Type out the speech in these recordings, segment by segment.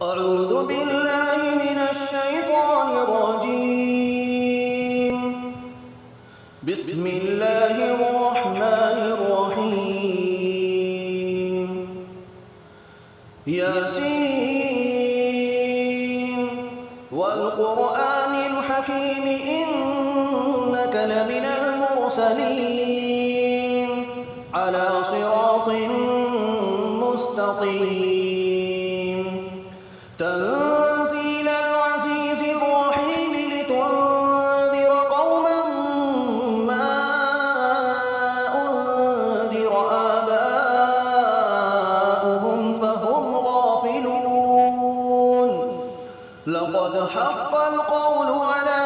أعوذ بالله من الشيطان الرجيم. بسم الله الرحمن الرحيم. ياسين والقرآن الحكيم إنك لمن المرسلين على صراط مستقيم. تنزيل العزيز الرحيم لتنذر قوما ما أنذر آباؤهم فهم غافلون. لقد حق القول على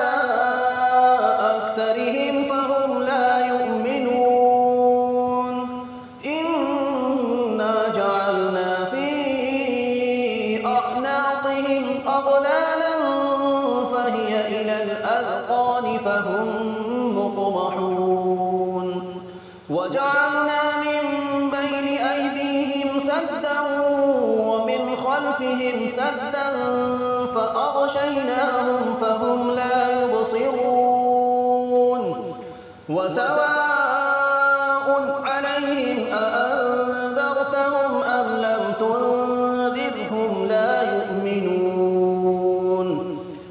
أكثرهم فهم لا يؤمنون. إنا جعلنا في أعناقهم أغلالا فهي إلى الأذقان فهم مقمحون. وجعلنا من بين أيديهم سدا ومن خلفهم سدا فأغشيناهم فهم لا يبصرون. وسواء عليهم أأنذرتهم أم لم تنذرهم لا يؤمنون.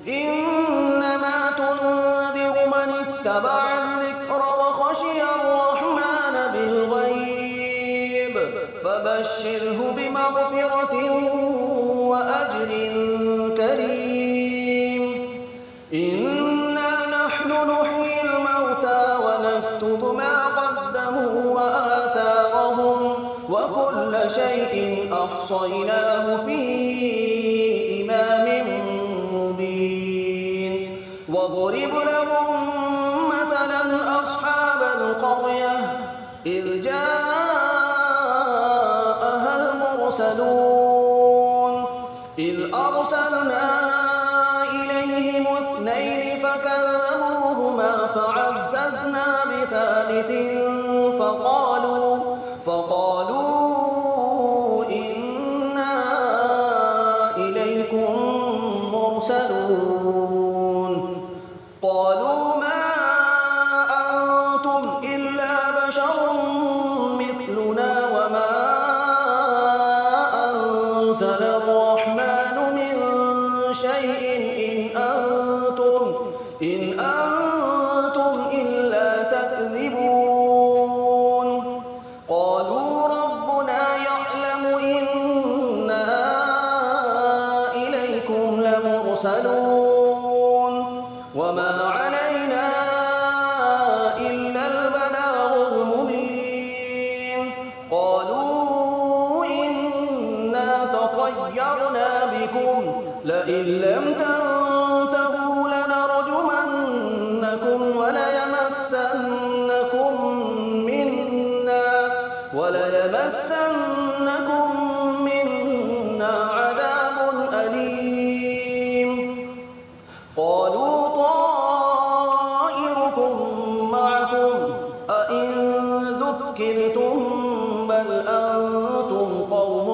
إنما تنذر من اتبع الذكر وخشي الرحمن بالغيب فبشره بمغفرة وأجر كريم. إنا نحن نحيي الموتى ونكتب ما قدموا وآثارهم وكل شيء أحصيناه في إمام مبين. واضرب لهم مثلا أصحاب القرية إذ جاءها المرسلون إذ أرسلنا إليهم اثنين فكذبوهما فعززنا بثالث فقالوا إنا إليكم مرسلون. قالوا ما أنتم إلا بشر مثلنا وما أنزل الرحمن من شيء إن أنتم إلا تكذبون. قالوا ربنا يعلم إنا إليكم لمرسلون وما علينا إلا البلاغ المبين. قالوا إنا تطيرنا بكم لئن لم تنتهوا لنرجمنكم وليمسنكم منا عذاب أليم. قالوا طائركم معكم أئن ذكرتم بل أنتم قوم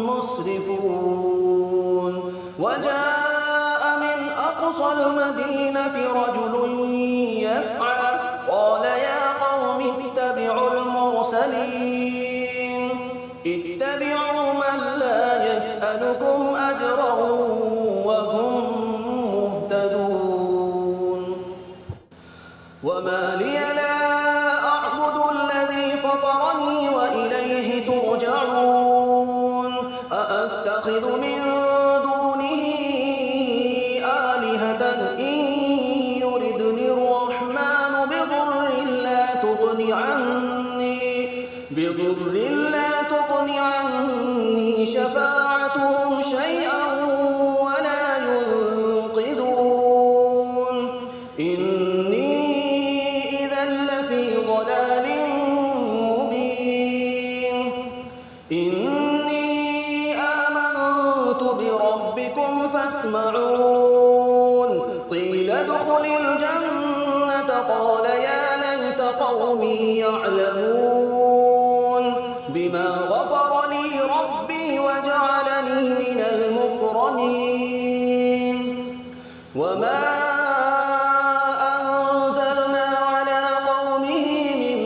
مسرفون. وجاء من أقصى المدينة رجل يسعى قال يا قوم اتبعوا المرسلين اتبعوا من لا يسألكم أجرا وهم مهتدون. وما لي لا أعبد الذي فطرني وإليه ترجعون. أأتخذ من دونه آلهة إن يردني الرحمن بضر لا تغن عني شفاعتهم شيئا ولا ينقذون. إني إذا لفي ضلال مبين. إني آمنت بربكم فاسمعون. قيل ادخل الجنة قال يا ليت قومي يعلمون بما غفر لي ربي وجعلني من المكرمين. وما أنزلنا على قومه من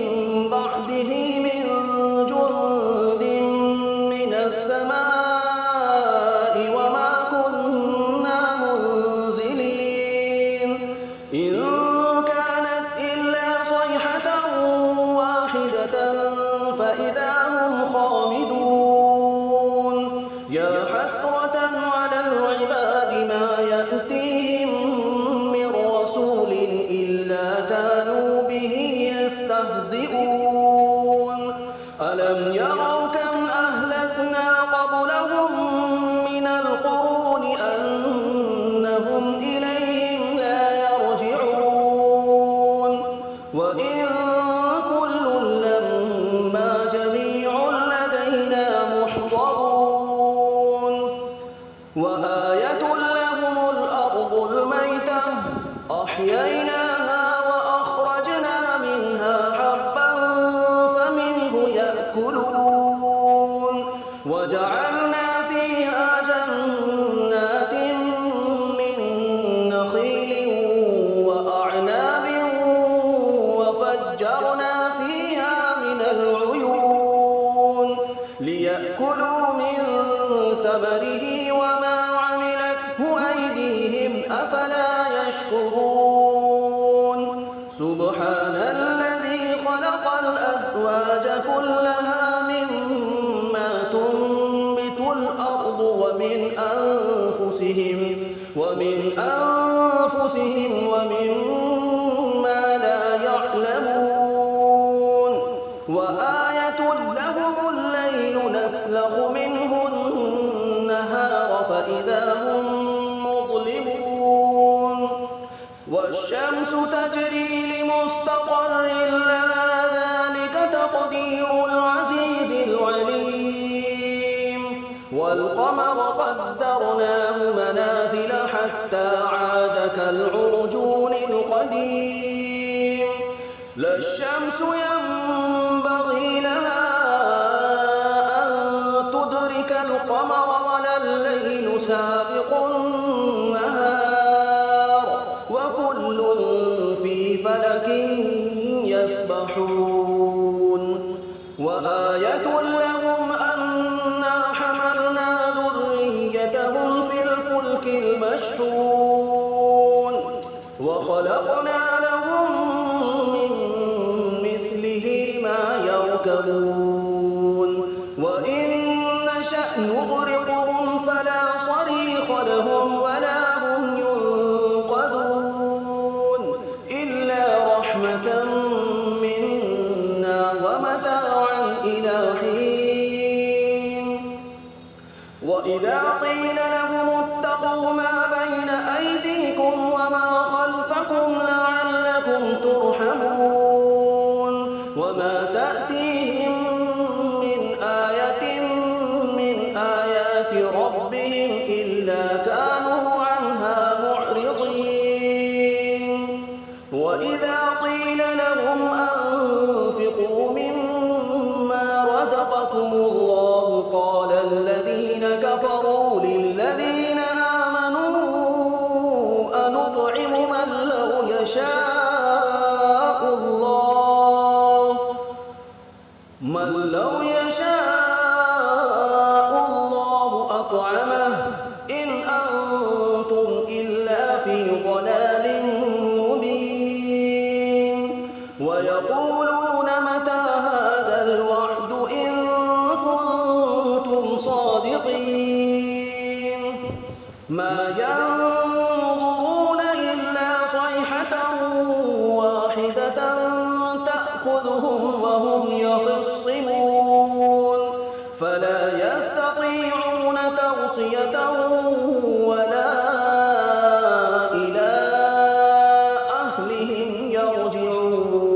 بعده من جند من السماء وما كنا منزلين إن كانت إلا صيحة واحدة فإذا هم خامدون يا حسرة على العباد ما يأتيهم من رسول إلا كانوا به يستهزئون ألم يروا كم أهلكنا قبلهم من القرون أنهم إليهم لا يرجعون وإن كل لما جميع لدينا محضرون وآية لهم الأرض الميتة أحييناها وأخرجنا منها حبا فمنه يأكلون وجعلنا فيها جنات من نخيل وأعناب وفجرنا فيها من العيون ليأكلوا من ثمره وما عملته أيديهم أفلا يشكرون سبحان الذي خلق الأزواج كلها مما تنبت الأرض ومن أنفسهم ومما لا يعلمون وآية لهم الليل نسلخ منه النهار فإذا هم مظلمون والشمس تجري لمستقر لها ذلك تقدير العزيز العليم والقمر قدرناه منازل حتى عاد كالعرجون القديم لا الشمس ينبغي لها أن تدرك القمر ولا الليل سابق النهار وكل في فلك يسبحون وآية لهم أنا حملنا ذريتهم في الفلك المشحون وخلقنا لهم من مثله ما يركبون وإن نشأ نغرقهم فلا صريخ لهم ولا هم ينقذون إلا رحمة منا ومتاعا إلى حين وإذا قيل لهم اتقوا ما بين أيديكم وما خلفكم لعلكم ترحمون وما تأتيهم من آية من آيات ربهم إلا كانوا عنها معرضين وإذا قيل لهم أنفقوا مما رزقكم الله قال الذين كفروا للذين آمنوا أنطعم من لو يشاء الله أطعمه إن أنتم إلا في ضلال مبين ويقولون متى هذا الوعد إن كنتم صادقين ما ينظرون إلا صيحة واحدة تأخذهم وهم يخصمون فلا يستطيعون توصية ولا إلى أهلهم يرجعون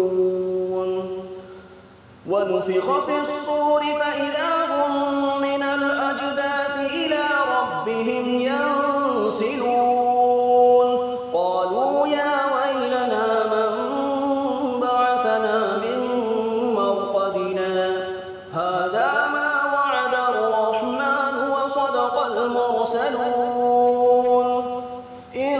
ونفخ في الصور فإذا هم من الأجداث إلى ربهم ينسلون قالوا يا ويلنا من بعثنا من مرقدنا هذا ما وعد الرحمن وصدق المرسلون إن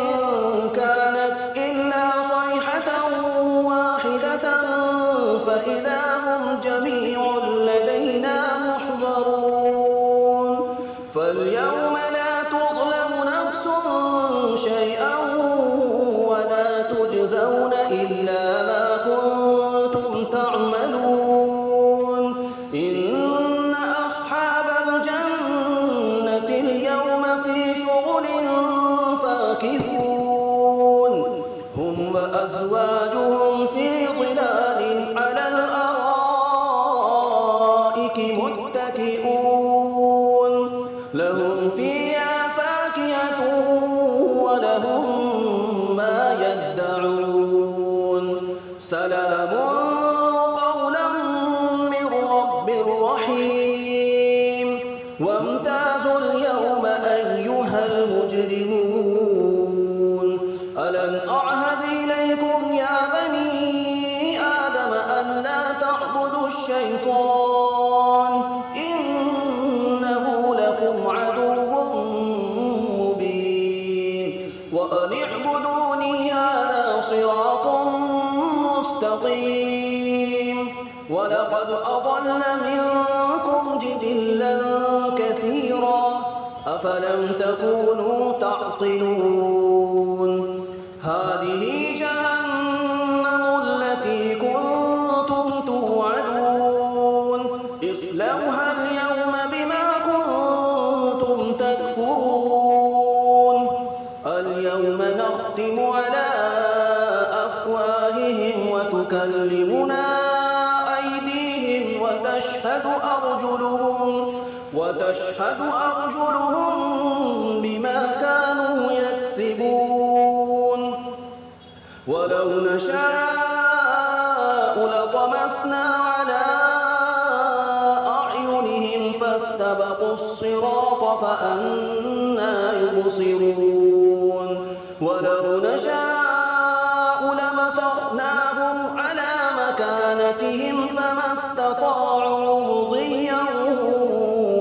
يوم لا تظلم نفس شيئا ولا تجزون إلا ما كنتم تعملون إن أصحاب الجنة اليوم في شغل فاكهون هم وأزواجهم في ظلال على الأرائك متكئون لهم فيها فاكهة ولهم ما يدعون سلام قولا من رب رحيم وامتازوا اليوم أيها المجرمون ألم أعهد إليكم يا بني آدم ألا تعبدوا الشيطان إنه لكم عدو مبين وأن اعبدوني هذا صراط مستقيم ولقد أضل منكم جبلا كثيرا أفلم تكونوا تعقلون هذه جهنم التي كنتم توعدون اصلوها اليوم بما كنتم تكفرون اليوم نختم على أفواههم وتكلمنا أيديهم وتشهد أرجلهم بما كانوا يكسبون ولو نشاء لطمسنا على أعينهم فاستبقوا الصراط فأنى يبصرون ولو نشاء لمسخناهم على مكانتهم فما استطاعوا مضيا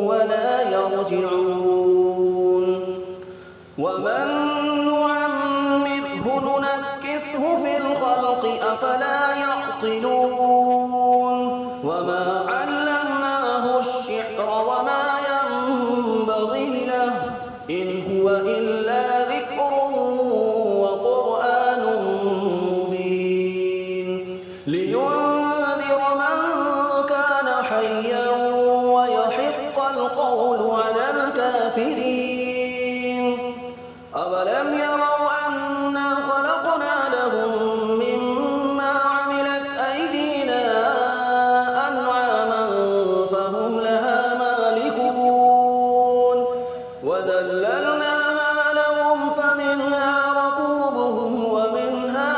ولا يرجعون ومن نعمره ننكسه في الخلق أفلا يعقلون وما علمناه الشعر وما ينبغي له إن هو إلا ذكر وقرآن مبين لينذر من كان حيا ويحق القول على الكافرين أولم يروا أنا خلقنا لهم مما عملت أيدينا أنعاما فهم لها مالكون وذللناها لهم فمنها ركوبهم ومنها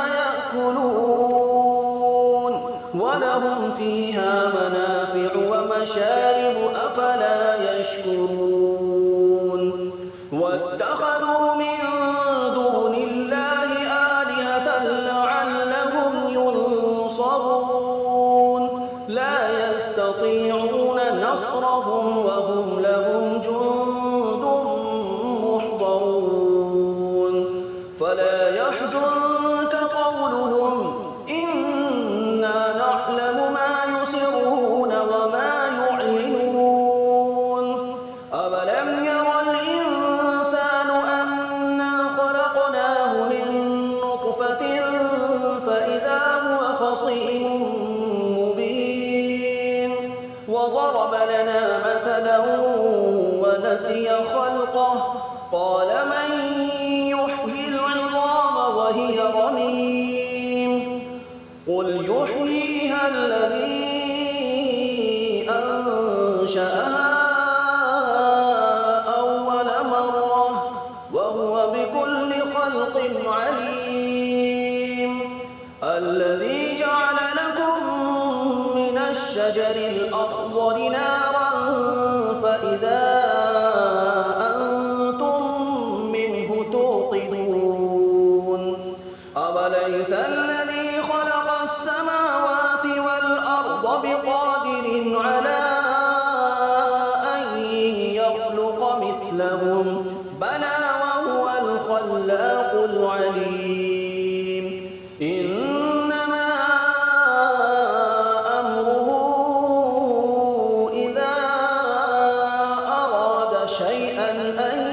يأكلون ولهم فيها منافع ومشارب أفلا يشكرون واتخذوا من دون الله آلهة لعلهم ينصرون لا يستطيعون نصرهم وهم لهم جند محضرون فلا يحزنك قولهم إنا نعلم ما يسرون وما يعلنون أولم ير الإنسان أنا خلقناه من نطفة فإذا هو خصيم مبين وضرب لنا مثلا ونسي خلقه قال من يحيي العظام وهي رميم قل يحييها الذي أنشأها أول مرة وهو بكل خلق عليم الذي جعل لكم من الشجر الأخضر نارا فإذا أنتم منه توقدون أوليس الذي خلق السماوات والأرض بقادر على أن يخلق مثلهم بلى وهو الخلاق العليم إنما أمره إذا أراد شيئا أن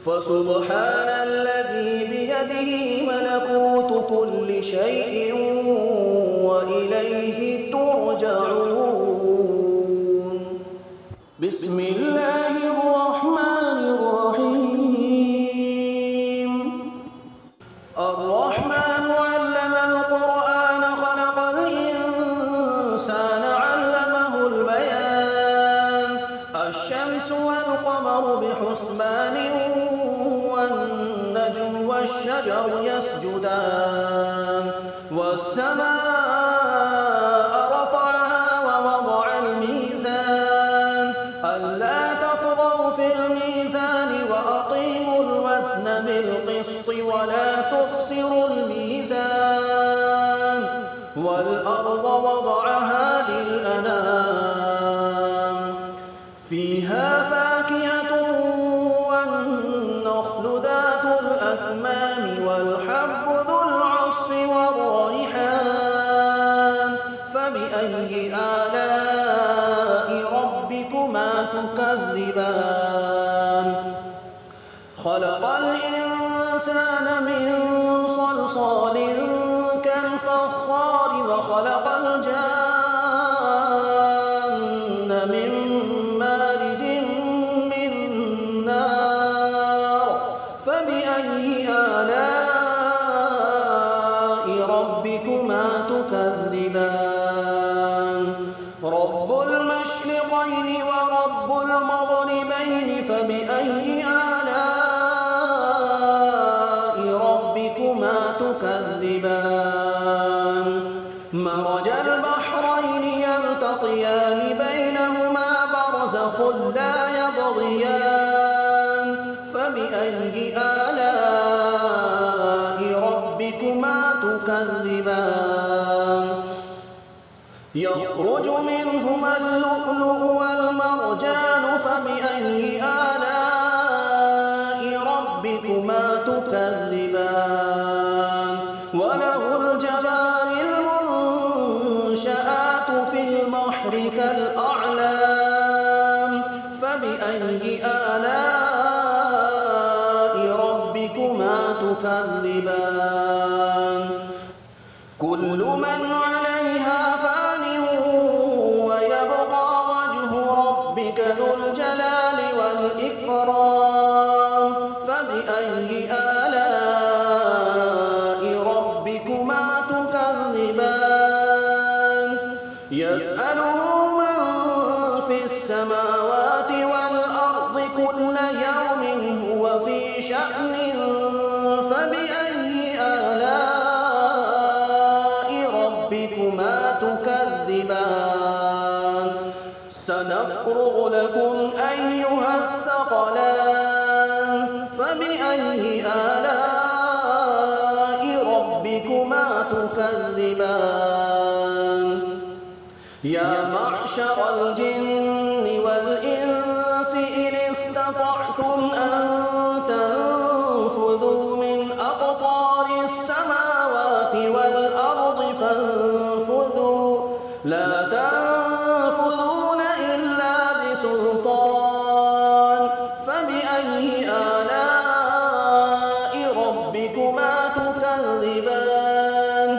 فسبحان الذي بيده ملكوت كل شيء وإليه ترجعون. بسم الله الرحمن الرحيم. الرحمن علم القرآن خلق الإنسان علمه البيان. الشمس والقمر بحسبان والنجم والشجر يسجدان والسماء رفعها ووضع الميزان ألا تطغوا في الميزان وأقيموا الوزن بالقسط ولا تخسروا الميزان والأرض وضعها للأنام فيها فاكهة والنخل ذات الأكمام والحب ذو العصف والريحان فبأي آلاء ربكما تكذبان. خلق الإنسان من صلصال كالفخار وخلق الجان من مارج من نار فبأي آلاء ربكما تكذبان. رب المشرقين ورب المغربين فبأي آلاء ربكما تكذبان. مرج البحرين يلتقيان بينهما برزخ لا يبغيان فبأي آلاء ربكما تكذبان. يخرج منهما اللؤلؤ والمرجان فبأي آلاء ربكما تكذبان. وله الجوار المنشآت في البحر كالأعلام فبأي آلاء ربكما تكذبان. كل من عليها فان ويبقى وجه ربك ذو الجلال والإكرام فبأي آلاء ربكما تكذبان. يسأله من في السماوات والأرض كل يوم هو في شأن فبأي آلاء ربكما تكذبان. سنفرغ لكم أيها الثقلان فبأي آلاء ربكما تكذبان. يا معشر الجن والإنس إن استطعتم أن تنفذوا من أقطار السماوات والأرض فانفذوا لا تنفذون إلا بسلطان فبأي آلاء ربكما تكذبان.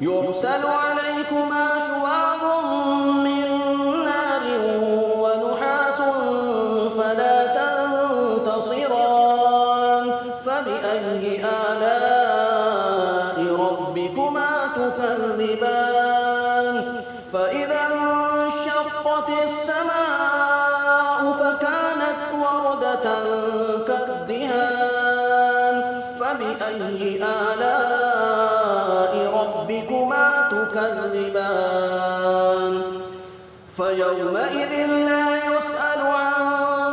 يرسل عليكما شواظ من نار ونحاس فلا تنتصران فبأي آلاء ربكما تكذبان. فإذا انشقت السماء فكانت وردة كالدهان فبأي آلاء ربكما تكذبان. فيومئذ لا يسأل عن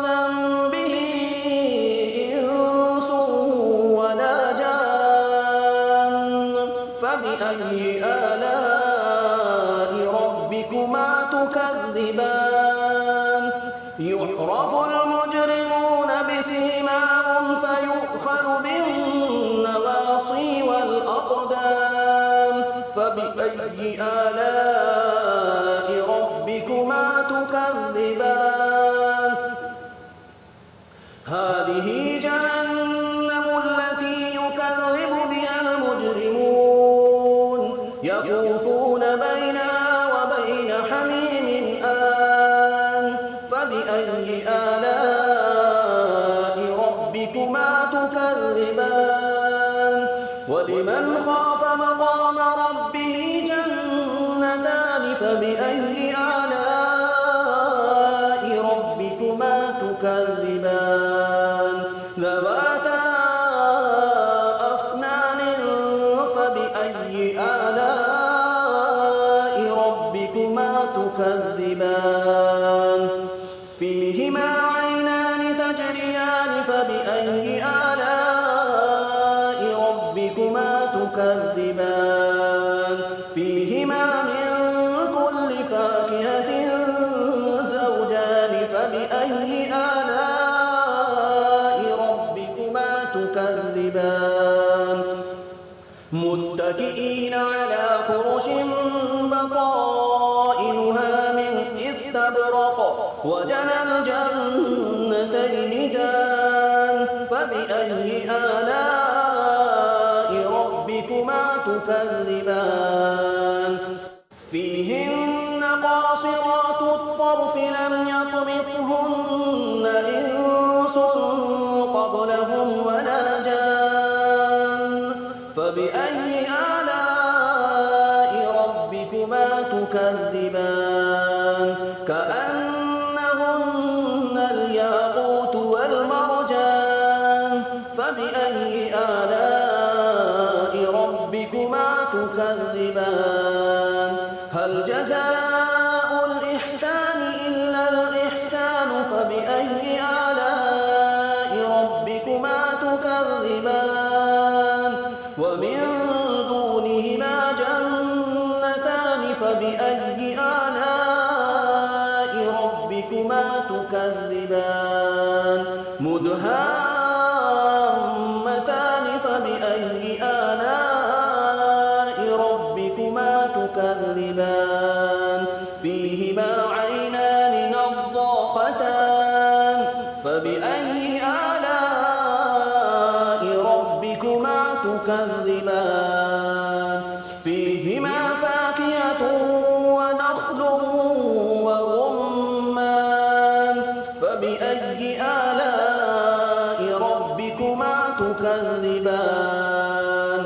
ذنبه إنس ولا جان فبأي آلاء ربكما تكذبان. يعرف المجرمون بسيماهم فيؤخذ بالنواصي والأقدام فبأي آلاء ربكما تكذبان. هذه جهنم وَلِمَنْ خَافَ مَقَامَ رَبِّهِ جَنَّتَانِ فَبِأَيِّ آلَاءِ رَبِّكُمَا تُكَذِّبَانِ ذَوَاتَا أَفْنَانٍ فَبِأَيِّ آلَاءِ رَبِّكُمَا تُكَذِّبَانِ فِيهِمَا عَيْنَانِ تَجْرِيَانِ فَبِأَيِّ آلَاءِ رَبِّكُمَا تُكَذِّبَانِ فِيهِمَا مِن كُلِّ فَاكِهَةٍ زَوْجَانِ فَبِأَيِّ آلَاءِ رَبِّكُمَا تُكَذِّبَانِ مُتَّكِئِينَ عَلَىٰ فُرُشٍ بَطَائِنُهَا مِنْ إِسْتَبْرَقٍ وَجَنَى الْجَنَّتَيْنِ دَانٍ فَبِأَيِّ آلَاءِ رَبِّكُمَا تُكَذِّبَانِ فِيهِنَّ قَاصِرَاتُ الطَّرْفِ لَمْ يَطْمِثْهُنَّ إِنسٌ قَبْلَهُمْ وَلَا جَانٌّ فَبِأَيِّ آلَاءِ رَبِّكُمَا تُكَذِّبَانِ كَأَنَّهُنَّ الْيَاقُوتُ وَالْمَرْجَانُ فَبِأَيِّ آلَاءِ رَبِّكُمَا تُكَذِّبَانِ هَلْ جَزَاءُ الْإِحْسَانِ إِلَّا الْإِحْسَانُ فَبِأَيِّ آلَاءِ رَبِّكُمَا تُكَذِّبَانِ وَمِن دُونِهِمَا جَنَّتَانِ فَبِأَيِّ آلَاءِ رَبِّكُمَا تُكَذِّبَانِ مُدْهَامَّتَانِ فَبِأَيِّ آلَاءِ رَبِّكُمَا تُكَذِّبَانِ فِيهِمَا عَيْنَانِ نَضَّاخَتَانِ فَبِأَيِّ آلَاءِ رَبِّكُمَا تُكَذِّبَانِ فِيهِمَا فَاكِهَةٌ وَنَخْلٌ وَرُمَّانٌ فَبِأَيِّ آلَاءِ رَبِّكُمَا تُكَذِّبَانِ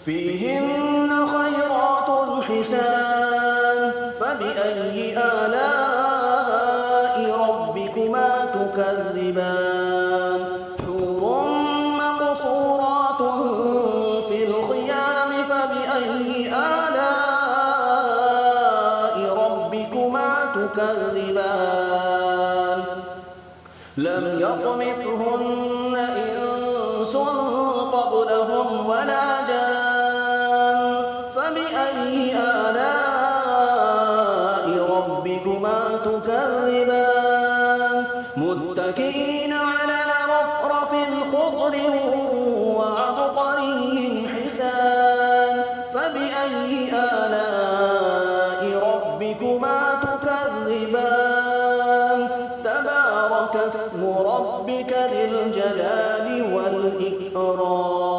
فِيهِنَّ خَيْرَاتٌ حِسَانٌ فَبِأَيِّ آلَاءِ رَبِّكُمَا تُكَذِّبَانِ حُورٌ مَّقْصُورَاتٌ فِي الْخِيَامِ فَبِأَيِّ آلَاءِ رَبِّكُمَا تُكَذِّبَانِ لَمْ يَطْمِثْهُنَّ إِنسٌ قَبْلَهُمْ وَلَا جَانٌّ فَبِأَيِّ آلَاءِ رَبِّكُمَا تُكَذِّبَانِ مُتَّكِئِينَ عَلَىٰ رَفْرَفٍ خُضْرٍ وَعَبْقَرِيٍّ حِسَانٍ فَبِأَيِّ آلَاءِ رَبِّكُمَا تُكَذِّبَانِ تَبَارَكَ اسْمُ رَبِّكَ ذِي الْجَلَالِ وَالْإِكْرَامِ